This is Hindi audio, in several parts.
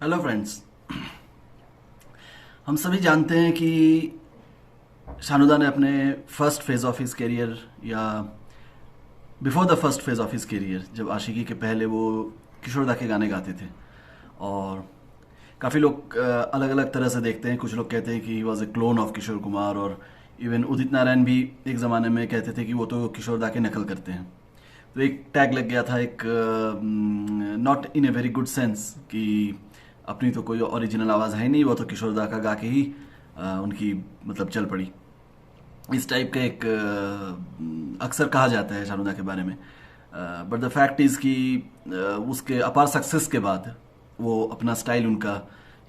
Hello friends. हम सभी जानते हैं कि शानुदा ने अपने first phase of his career या before the first phase of his career, जब आशिकी के पहले वो किशोरदा के गाने गाते थे। और काफ़ी लोग अलग अलग तरह से देखते हैं। कुछ लोग कहते हैं कि he was a clone of Kishore Kumar, और इवन उदित नारायण भी एक ज़माने में कहते थे कि वो तो किशोरदा के नकल करते हैं। तो एक टैग लग गया था, एक not in a very good sense, कि अपनी तो कोई ओरिजिनल आवाज़ है नहीं, वो तो किशोरदा का गा के ही उनकी मतलब चल पड़ी। इस टाइप का एक अक्सर कहा जाता है शानुदा के बारे में। बट द फैक्ट इज़ कि उसके अपार सक्सेस के बाद वो अपना स्टाइल उनका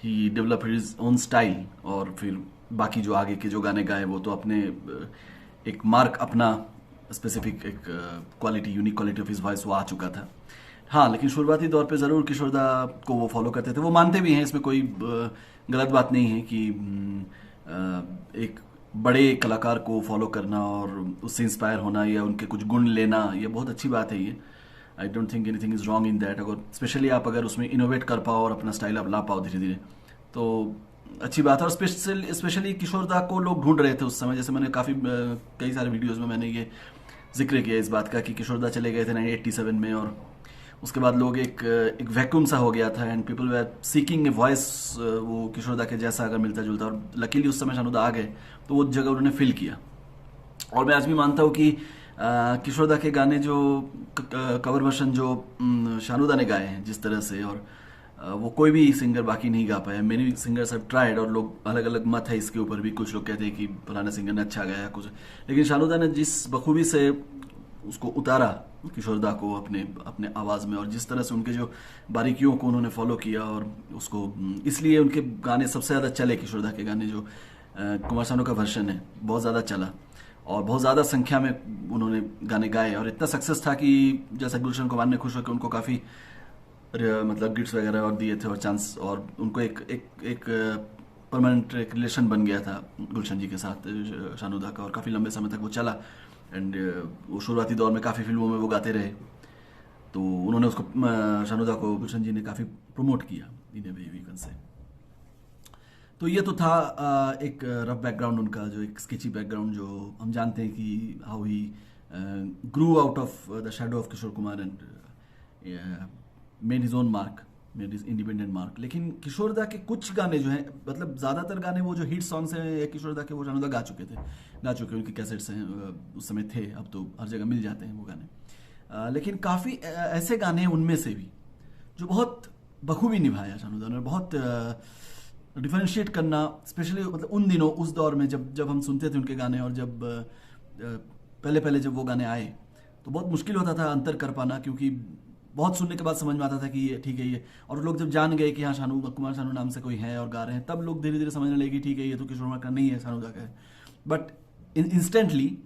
ही डेवलप हिज ओन स्टाइल, और फिर बाकी जो आगे के जो गाने गाए वो तो अपने एक मार्क, अपना स्पेसिफिक एक quality, unique quality of his voice वो आ चुका था। हाँ, लेकिन शुरुआती दौर पे ज़रूर किशोरदा को वो फॉलो करते थे। वो मानते भी हैं, इसमें कोई गलत बात नहीं है कि एक बड़े कलाकार को फॉलो करना और उससे इंस्पायर होना या उनके कुछ गुण लेना, ये बहुत अच्छी बात है। ये I don't think anything is wrong in that. अगर स्पेशली आप अगर उसमें इनोवेट कर पाओ और अपना स्टाइल आप ला पाओ धीरे धीरे, तो अच्छी बात है। और स्पेशली किशोरदा को लोग ढूंढ रहे थे उस समय। जैसे मैंने कई सारे वीडियोज़ में मैंने ये जिक्र किया इस बात का कि किशोरदा चले गए थे 1987 में, और उसके बाद लोग एक वैक्यूम सा हो गया था, and people they are seeking a voice वो किशोरदा के जैसा अगर मिलता जुलता। और लकीली उस समय शानुदा आ गए तो वो जगह उन्होंने फिल किया। और मैं आज भी मानता हूँ कि किशोरदा के गाने जो कवर वर्जन जो शानुदा ने गाए हैं जिस तरह से, और वो कोई भी सिंगर बाकी नहीं गा पाया। मेनी सिंगर्स हैव ट्राइड, और लोग अलग अलग मत है इसके ऊपर भी। कुछ लोग कहते हैं कि फलाना सिंगर ने अच्छा गाया कुछ, लेकिन शानुदा ने जिस बखूबी से उसको उतारा किशोरदा को अपने अपने आवाज़ में, और जिस तरह से उनके जो बारीकियों को उन्होंने फॉलो किया, और उसको इसलिए उनके गाने सबसे ज़्यादा चले। किशोरदा के गाने जो कुमार सानू का वर्जन है बहुत ज़्यादा चला, और बहुत ज़्यादा संख्या में उन्होंने गाने गाए, और इतना सक्सेस था कि जैसा गुलशन कुमार ने खुश होकर उनको काफ़ी मतलब गिफ्ट्स वगैरह और दिए थे और चांस, और उनको एक एक एक परमानेंट एक रिलेशन बन गया था गुलशन जी के साथ शानुदा का, और काफ़ी लंबे समय तक वो चला। एंड वो शुरुआती दौर में काफ़ी फिल्मों में वो गाते रहे, तो उन्होंने उसको शानुदा को गुलशन जी ने काफ़ी प्रमोट किया इन ए वे वी कैन से। तो ये तो था एक रफ बैकग्राउंड उनका, जो एक स्केची बैकग्राउंड, जो हम जानते हैं कि how he grew out of the shadow of Kishore Kumar and made his own mark, made his independent mark. लेकिन किशोरदा के कुछ गाने जो हैं, मतलब ज़्यादातर गाने वो जो हिट सॉन्ग्स हैं किशोरदा के, वो शानुदा गा चुके उनके कैसेट्स हैं उस समय थे, अब तो हर जगह मिल जाते हैं वो गाने। लेकिन काफ़ी ऐसे गाने हैं उनमें से भी जो बहुत बखूबी निभाया शानुदा ने। बहुत डिफरेंशिएट करना, स्पेशली मतलब उन दिनों उस दौर में जब जब हम सुनते थे उनके गाने, और जब पहले पहले जब वो गाने आए तो बहुत मुश्किल होता था अंतर कर पाना, क्योंकि बहुत सुनने के बाद समझ में आता था कि ये ठीक है ये। और लोग जब जान गए कि हाँ शानू कुमार सानू नाम से कोई है और गा रहे हैं, तब लोग धीरे धीरे समझने लगे कि ठीक है ये तो किशोर कुमार का नहीं है, शानुदा का है। बट इंस्टेंटली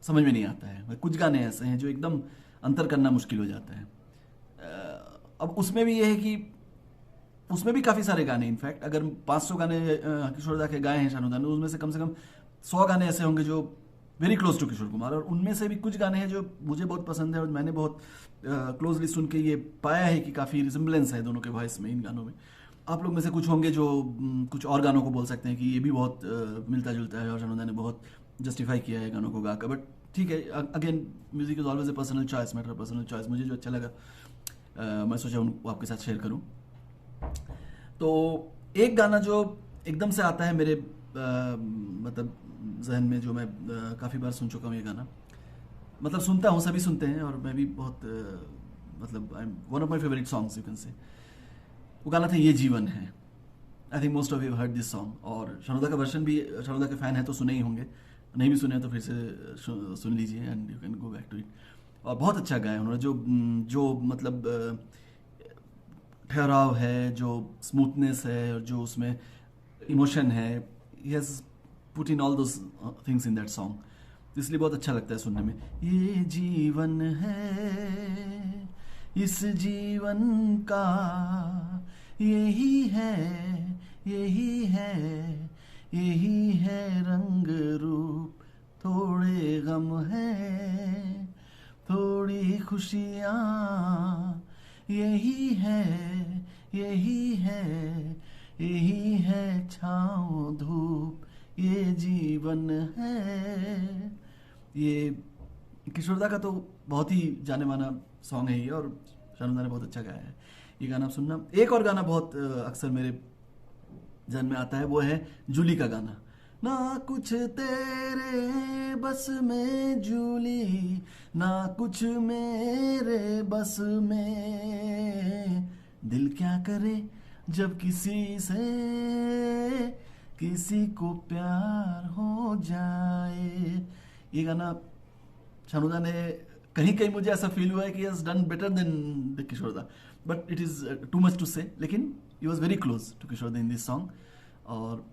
समझ में नहीं आता है। कुछ गाने ऐसे हैं जो एकदम अंतर करना मुश्किल हो जाता है। अब उसमें भी ये है कि उसमें भी काफ़ी सारे गाने, इनफैक्ट अगर 500 गाने किशोरदा के गाए हैं शानुदा ने, उसमें से कम 100 गाने ऐसे होंगे जो वेरी क्लोज टू किशोर कुमार। और उनमें से भी कुछ गाने हैं जो मुझे बहुत पसंद है, और मैंने बहुत क्लोजली सुन के ये पाया है कि काफ़ी रिजेम्बलेंस है दोनों के वॉइस में इन गानों में। आप लोग में से कुछ होंगे जो कुछ और गानों को बोल सकते हैं कि ये भी बहुत मिलता जुलता है, और शानुदा ने बहुत जस्टिफाई किया है गानों को गाकर। बट ठीक है, again music is always a personal choice, matter personal choice. मुझे जो अच्छा लगा मैं सोचा उनको आपके साथ शेयर करूं। तो एक गाना जो एकदम से आता है मेरे मतलब जहन में, जो मैं काफ़ी बार सुन चुका हूँ ये गाना, मतलब सुनता हूँ, सभी सुनते हैं, और मैं भी बहुत मतलब I am one of my favourite songs you can say. वो गाना था ये जीवन है। I think most of you heard this song, और शानुदा का वर्जन भी, शानुदा के फ़ैन है तो सुने ही होंगे, नहीं भी सुने तो फिर से सुन लीजिए and you can go back to it. और बहुत अच्छा गाया उन्होंने, जो जो मतलब ठहराव है, जो स्मूथनेस है, और जो उसमें इमोशन है, he has put in all those things in that song. इसलिए बहुत अच्छा लगता है सुनने में। ये जीवन है, इस जीवन का यही है, यही है, यही है रंग रूप, थोड़े गम है, थोड़ी खुशियाँ, यही है, यही है छाँव धूप, ये जीवन है। ये किशोरदा का तो बहुत ही जाने माना सॉन्ग है ये, और शानुदा ने बहुत अच्छा गाया है। ये गाना आप सुनना। एक और गाना बहुत अक्सर मेरे जहन में आता है, वो है जूली का गाना। ना कुछ तेरे बस में जूली, ना कुछ मेरे बस में, दिल क्या करे जब किसी को प्यार हो जाए। ये गाना शानुदा ने कहीं कहीं मुझे ऐसा फील हुआ है कि has done better than the Kishoreda, but it is too much to say, लेकिन he was very close to Kishoreda in this song. और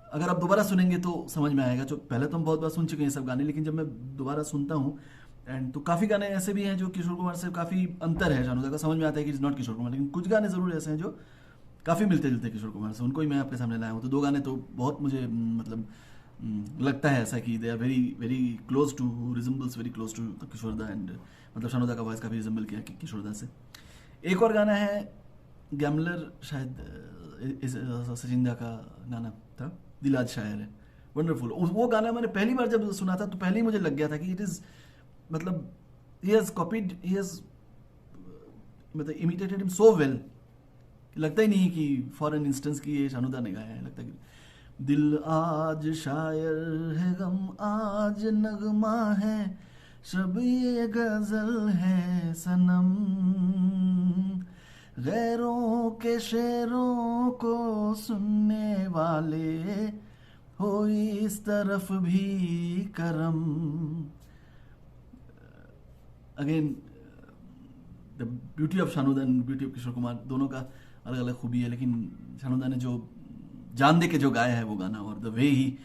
अगर आप दोबारा सुनेंगे तो समझ में आएगा। जो पहले तो हम बहुत बार सुन चुके हैं सब गाने, लेकिन जब मैं दोबारा सुनता हूँ एंड तो काफ़ी गाने ऐसे भी हैं जो किशोर कुमार से काफ़ी अंतर है शानुदा का, समझ में आता है कि इज नॉट किशोर कुमार, लेकिन कुछ गाने ज़रूर ऐसे हैं जो काफ़ी मिलते जुलते किशोर कुमार से, उनको ही मैं आपके सामने लाया हूँ। तो दो गाने तो बहुत मुझे मतलब लगता है ऐसा कि they are very very close to, resembles very close to Kishoreda, and मतलब शानुदा का वॉइस काफ़ी रिजेंबल किया किशोरदा से। एक और गाना है गैमलर, शायद सचिन दा का गाना था, दिल आज शायर है, वंडरफुल। वो गाना मैंने पहली बार जब सुना था तो पहले ही मुझे लग गया था कि इट इज़ मतलब he has copied, he has मतलब इमिटेटेड हिम सो वेल, लगता ही नहीं कि फॉर एन इंस्टेंस की ये शानुदा ने गाया है। लगता है कि दिल आज शायर है, गम आज नगमा है, शब ये गजल है सनम, गैरों के शेरों को सुनने वाले हो इस तरफ भी करम। Again the beauty of Shanuda and beauty of Kishore Kumar, दोनों का अलग अलग खूबी है, लेकिन शानुदा ने जो जान दे के जो गाया है वो गाना, और the way he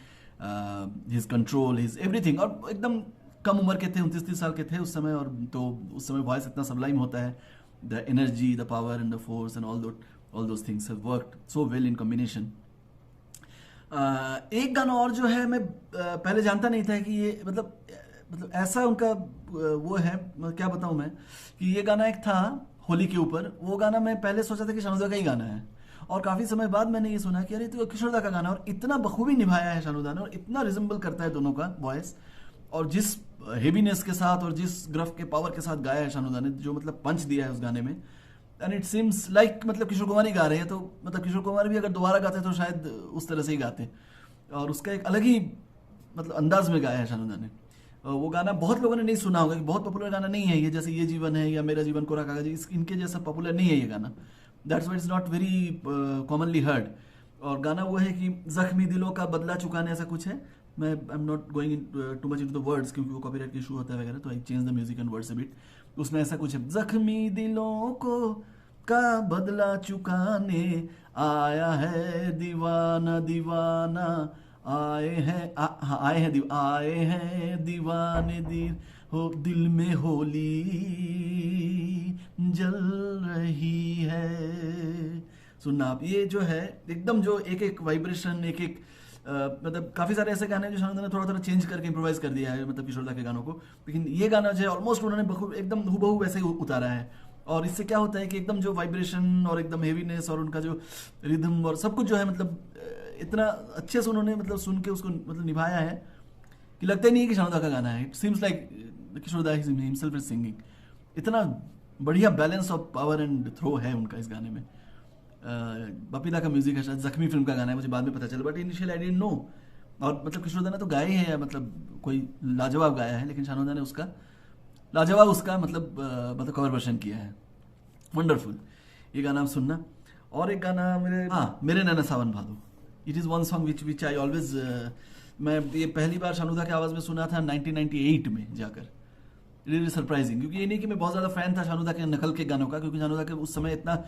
his control, his everything, और एकदम कम उम्र के थे, 29-30 साल के थे उस समय, और तो उस समय वॉइस इतना सबलाइम होता है, the energy, the power and the force and all those things have worked so well in combination. एक गाना और जो है मैं पहले जानता नहीं था कि ये मतलब ऐसा उनका वो है, क्या बताऊं मैं, कि ये गाना एक था होली के ऊपर। वो गाना मैं पहले सोचा था कि शानुदा का ही गाना है, और काफ़ी समय बाद मैंने ये सुना कि अरे तो किशोरदा का गाना, और इतना बखूबी निभाया है शानुदा ने, और इतना रिजेंबल करता है दोनों का वॉइस, और जिस हेवीनेस के साथ और जिस ग्रफ के पावर के साथ गाया है शानुदा ने, जो मतलब पंच दिया है उस गाने में, एंड इट सीम्स लाइक मतलब किशोर कुमार ही गा रहे हैं। तो मतलब किशोर कुमार भी अगर दोबारा गाते तो शायद उस तरह से ही गाते, और उसका एक अलग ही मतलब अंदाज में गाया है शानुदा ने। वो गाना बहुत लोगों ने नहीं सुना होगा, कि बहुत पॉपुलर गाना नहीं है ये, जैसे ये जीवन है या मेरा जीवन कोरा कागज, इनके जैसा पॉपुलर नहीं है ये गाना, that's why it's not very commonly heard. और गाना वो है कि जख्मी दिलों का बदला चुकाने, ऐसा कुछ है। मैं I am not going in too much into the words, क्योंकि वो कॉपीराइट इशू होता है वगैरह, तो I change the music and words a bit. उसमें ऐसा कुछ है, जख्मी दिलों को का बदला चुकाने आया है दीवाना दीवाना, आए हैं दीवाने दिल में होली जल रही है। सुनना आप, ये जो है एकदम जो एक एक वाइब्रेशन, एक एक मतलब काफ़ी सारे ऐसे गाने जो शानुदा ने थोड़ा थोड़ा चेंज करके इम्प्रोवाइज कर दिया है मतलब किशोरदा के गानों को, लेकिन ये गाना जो है ऑलमोस्ट उन्होंने एकदम हूबहू वैसे ही उतारा है। और इससे क्या होता है कि एकदम जो वाइब्रेशन और एकदम हेवीनेस और उनका जो रिदम और सब कुछ जो है मतलब इतना अच्छे से उन्होंने मतलब सुन के उसको मतलब निभाया है कि लगता ही नहीं है कि शानुदा का गाना है। It seems like Kishoreda himself is singing. इतना बढ़िया balance of power and throw है उनका इस गाने में। बपीदा का म्यूजिक है, शायद जख्मी फिल्म का गाना है, मुझे बाद में पता चला, but initial I didn't know. और मतलब किशोरदा ने तो गाए हैं, मतलब कोई लाजवाब गाया है, लेकिन शानुदा ने उसका लाजवाब उसका मतलब कवर वर्जन किया है, वंडरफुल। ये गाना आप सुनना। और एक गाना मेरे नैना सावन भादो, it is one song which I always, मैं ये पहली बार शानुदा की आवाज़ में सुना था 1998 में जाकर। रियली सरप्राइजिंग, क्योंकि ये नहीं कि मैं बहुत ज़्यादा फ़ैन था शानुदा के नकल के गानों का, क्योंकि शानुदा के उस समय इतना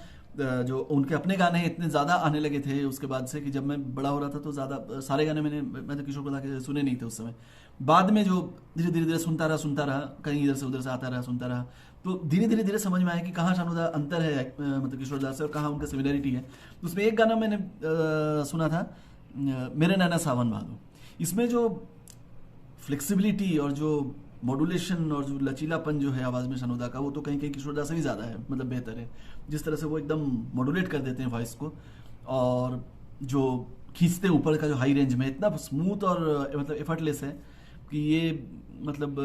जो उनके अपने गाने इतने ज़्यादा आने लगे थे उसके बाद से, कि जब मैं बड़ा हो रहा था तो ज़्यादा सारे गाने मैं तो किशोर कुमार के सुने नहीं थे उस समय। बाद में जो धीरे धीरे सुनता रहा, कहीं इधर से उधर से आता रहा, सुनता रहा, तो धीरे धीरे समझ में आया कि कहाँ शानुदा अंतर है मतलब किशोरदा से और कहाँ उनका सिमिलरिटी है। तो उसमें एक गाना मैंने सुना था, मेरे नैना सावन भादो। इसमें जो फ्लेक्सिबिलिटी और जो मॉड्यूलेशन और जो लचीलापन जो है आवाज़ में शानुदा का, वो तो कहीं कहीं किशोरदा से भी ज़्यादा है, मतलब बेहतर है। जिस तरह से वो एकदम मॉड्यूलेट कर देते हैं वॉइस को, और जो खींचते हैं ऊपर का जो हाई रेंज में, इतना स्मूथ और मतलब एफर्टलेस है कि ये मतलब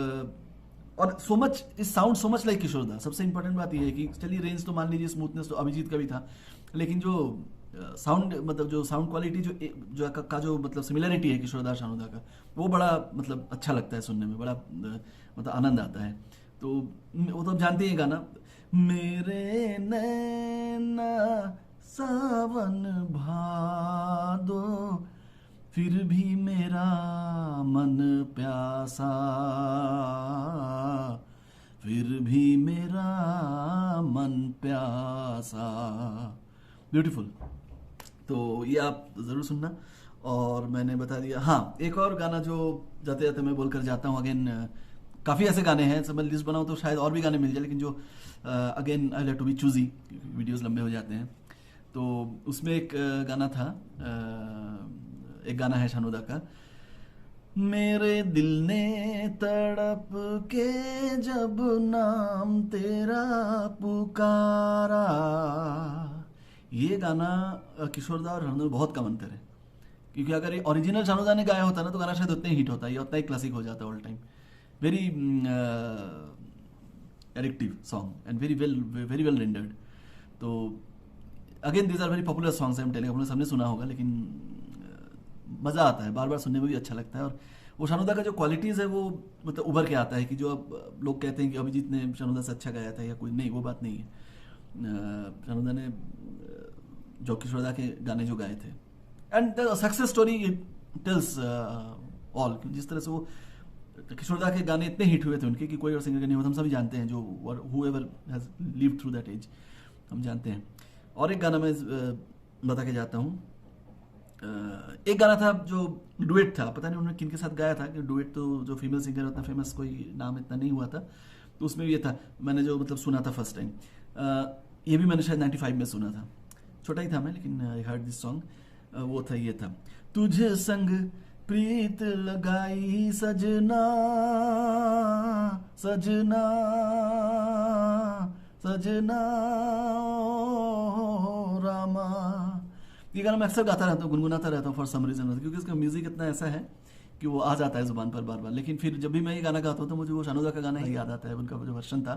और सो मच इस साउंड सो मच लाइक किशोरदा। सबसे इंपॉर्टेंट बात यह है कि चलिए रेंज तो मान लीजिए, स्मूथनेस तो अभिजीत का भी था, लेकिन जो साउंड मतलब जो साउंड क्वालिटी जो का जो मतलब सिमिलरिटी है किशोरदा शानुदा का, वो बड़ा मतलब अच्छा लगता है सुनने में, बड़ा मतलब आनंद आता है। तो वो तो आप जानते हैं गाना, मेरे नैना सावन भादो फिर भी मेरा मन प्यासा, फिर भी मेरा मन प्यासा। ब्यूटीफुल। तो ये आप ज़रूर सुनना। और मैंने बता दिया, हाँ एक और गाना जो जाते जाते मैं बोलकर जाता हूँ, अगेन काफ़ी ऐसे गाने हैं, सब मैं लिस्ट बनाऊँ तो शायद और भी गाने मिल जाए, लेकिन जो again I have to be choosy, videos लंबे हो जाते हैं। तो उसमें एक गाना था, एक गाना है शानुदा का, मेरे दिल ने तड़प के जब नाम तेरा पुकारा। ये गाना किशोरदा और शानुदा बहुत कम अंतर है, क्योंकि अगर ये ओरिजिनल शानुदा ने गाया होता ना तो गाना शायद उतना ही हिट होता, ये उतना ही क्लासिक हो जाता all time. Very addictive song and very well rendered. तो again these are very popular songs, I am telling, आपने सबने सुना होगा, लेकिन मज़ा आता है, बार बार सुनने में भी अच्छा लगता है। और वो शानुदा का जो क्वालिटीज़ है वो मतलब उभर के आता है, कि जो अब लोग कहते हैं कि अभिजीत ने शानुदा से अच्छा गाया था या कोई, नहीं, वो बात नहीं है। शानुदा ने जो किशोरदा के गाने जो गाए थे, and the success story it tells all, जिस तरह से वो किशोरदा के गाने इतने हिट हुए थे उनके कि कोई और सिंगर के नहीं हुआ, हम सभी जानते हैं, जो whoever has lived through that age, हम जानते हैं। और एक गाना मैं बता के जाता हूँ, एक गाना था जो डुएट था, पता नहीं उन्होंने किन के साथ गाया था, कि डुएट तो जो फीमेल सिंगर उतना फेमस कोई नाम इतना नहीं हुआ था, तो उसमें ये था, मैंने जो मतलब सुना था फर्स्ट टाइम, ये भी मैंने शायद 95 में सुना था, छोटा ही था मैं, लेकिन आई हर्ड दिस सॉन्ग। वो था, ये था, तुझे संग प्रीत लगाई सजना सजना सजना रामा। ये गाना मैं अक्सर गाता रहता हूँ, गुनगुनाता रहता हूँ फॉर सम रीजन, क्योंकि इसका म्यूजिक इतना ऐसा है कि वो आ जाता है जुबान पर बार बार। लेकिन फिर जब भी मैं ये गाना गाता हूँ तो मुझे वो शानुदा का गाना ही याद आता है, उनका जो वर्षन था,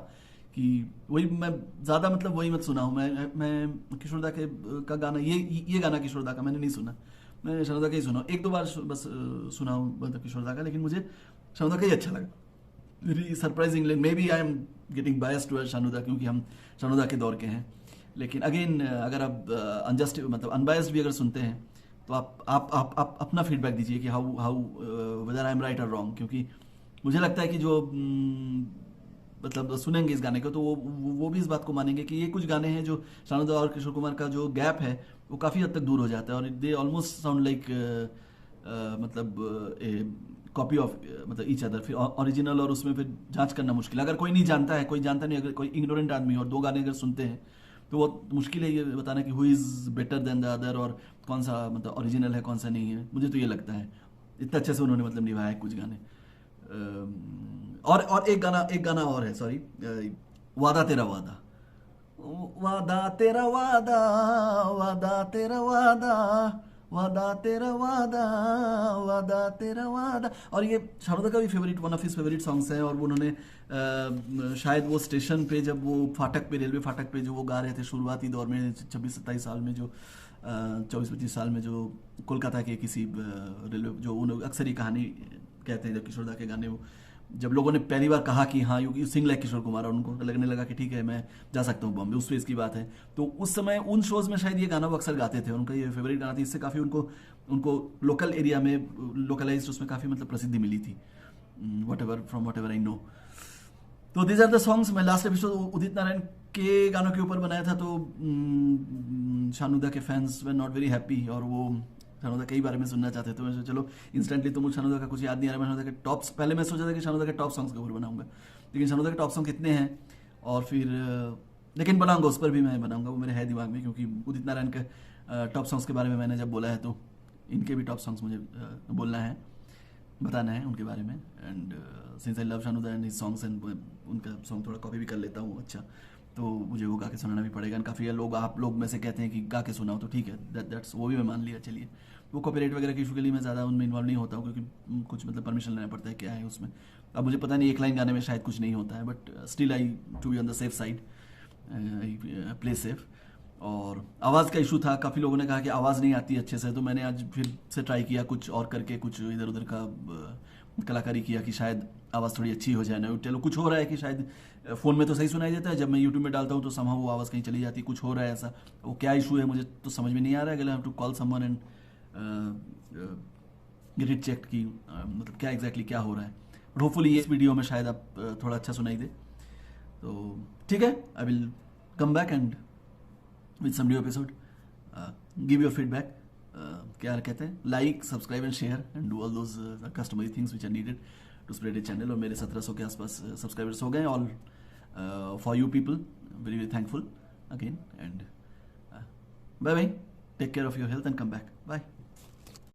कि वही मैं ज़्यादा मतलब वही मत सुना हूँ मैं किशोरदा के का गाना, ये गाना किशोरदा का मैंने नहीं सुना, मैंने शानुदा का ही सुना, एक दो बार बस सुना हूँ मतलब किशोरदा का, लेकिन मुझे शानुदा का ही अच्छा लगा। Very surprisingly, maybe I am getting biased toward Shanuda, क्योंकि हम शानुदा के दौर के हैं। लेकिन अगेन अगर आप अनजस्ट मतलब अनबायस्ड भी अगर सुनते हैं तो आप अपना फीडबैक दीजिए कि how whether I am right और रॉन्ग, क्योंकि मुझे लगता है कि जो मतलब सुनेंगे इस गाने को तो वो भी इस बात को मानेंगे कि ये कुछ गाने हैं जो शानुदा और किशोर कुमार का जो गैप है वो काफ़ी हद तक दूर हो जाता है, और दे ऑलमोस्ट साउंड लाइक मतलब कॉपी ऑफ मतलब ईच अदर। फिर ओरिजिनल और उसमें फिर जांच करना मुश्किल, अगर कोई नहीं जानता है, कोई जानता नहीं, अगर कोई इग्नोरेंट आदमी और दो गाने अगर सुनते हैं तो वो मुश्किल है ये बताना कि who is better than the other, और कौन सा मतलब ओरिजिनल है कौन सा नहीं है। मुझे तो ये लगता है इतना अच्छे से उन्होंने मतलब निभाया है कुछ गाने। और एक गाना और है, सॉरी, वादा तेरा वादा, वादा तेरा वादा, वादा तेरा वादा, वादा तेरा वादा, वादा तेरा वादा। और ये शानुदा का भी favourite, one of his favourite songs है। और वो उन्होंने शायद वो स्टेशन पे, जब वो फाटक पे, रेलवे फाटक पे जो वो गा रहे थे शुरुआती दौर में 26-27 साल में, जो 24-25 साल में, जो कोलकाता के किसी रेलवे, जो उन अक्सर ही कहानी कहते हैं जब किशोरदा के गाने, वो जब लोगों ने पहली बार कहा कि हाँ यू सिंग लाइक किशोर कुमार, और उनको लगने लगा कि ठीक है मैं जा सकता हूँ बॉम्बे, उस फेज की बात है। तो उस समय उन शोज़ में शायद ये गाना वो अक्सर गाते थे, उनका ये फेवरेट गाना था, इससे काफ़ी उनको लोकल एरिया में लोकलाइज उसमें काफ़ी मतलब प्रसिद्धि मिली थी, from what ever I know. तो दीज आर द सॉन्ग्स। मैं लास्ट एपिसोड उदित नारायण के गानों के ऊपर बनाया था, तो शानुदा के fans were not very happy, और वो शानुदा के ही बारे में सुनना चाहते थे। तो मैं चलो इंस्टेंटली तो मुझे शानुदा का कुछ याद नहीं आ रहा, मैं शानुदा के टॉप्स, पहले मैं सोचा था कि शानुदा के टॉप सॉन्ग्स के ऊपर बनाऊंगा, लेकिन शानुदा के टॉप सॉन्ग कितने हैं, और फिर लेकिन बनाऊंगा, उस पर भी मैं बनाऊंगा, वो मेरे है दिमाग में, क्योंकि उदित नारायण के टॉप सॉन्ग्स के बारे में मैंने जब बोला है तो इनके भी टॉप सॉन्ग्स मुझे बोलना है। बताना है उनके बारे में। And since I love Shanuda and his songs and उनका सॉन्ग थोड़ा कॉपी भी कर लेता हूँ अच्छा, तो मुझे वो गा के सुनाना भी पड़ेगा। एंड काफ़ी लोग, आप लोग में से कहते हैं कि गा के सुनाओ, तो ठीक है, दैट्स वो भी मैं मान लिया। चलिए, वो कॉपीराइट वगैरह के इशू के लिए मैं ज़्यादा उनमें इन्वॉल्व नहीं होता हूँ, क्योंकि कुछ मतलब परमिशन लेना पड़ता है क्या है उसमें। अब मुझे पता नहीं, एक लाइन गाने में शायद कुछ नहीं होता है, but still I to be on the safe side, play safe. और आवाज़ का इशू था, काफ़ी लोगों ने कहा कि आवाज़ नहीं आती अच्छे से, तो मैंने आज फिर से ट्राई किया कुछ और करके, कुछ इधर उधर का कलाकारी किया कि शायद आवाज़ थोड़ी अच्छी हो जाए ना। चलो, कुछ हो रहा है कि शायद फ़ोन में तो सही सुनाई देता है, जब मैं यूट्यूब में डालता हूँ तो समहाउ वो आवाज़ कहीं चली जाती है, कुछ हो रहा है ऐसा। वो क्या इशू है मुझे तो समझ में नहीं आ रहा है। अगर I have to call someone and get it check कि मतलब क्या एग्जैक्टली क्या हो रहा है। बट होपफुली इस वीडियो में शायद आप थोड़ा अच्छा सुनाई दे, तो ठीक है। I will come back and with some new episode, give your feedback. क्या कहते हैं, like, subscribe and share and do all those customary things which are needed to spread it channel. और मेरे 1700 के आसपास सब्सक्राइबर्स हो गए, all for you people, very very thankful again. And bye bye, take care of your health and come back, bye.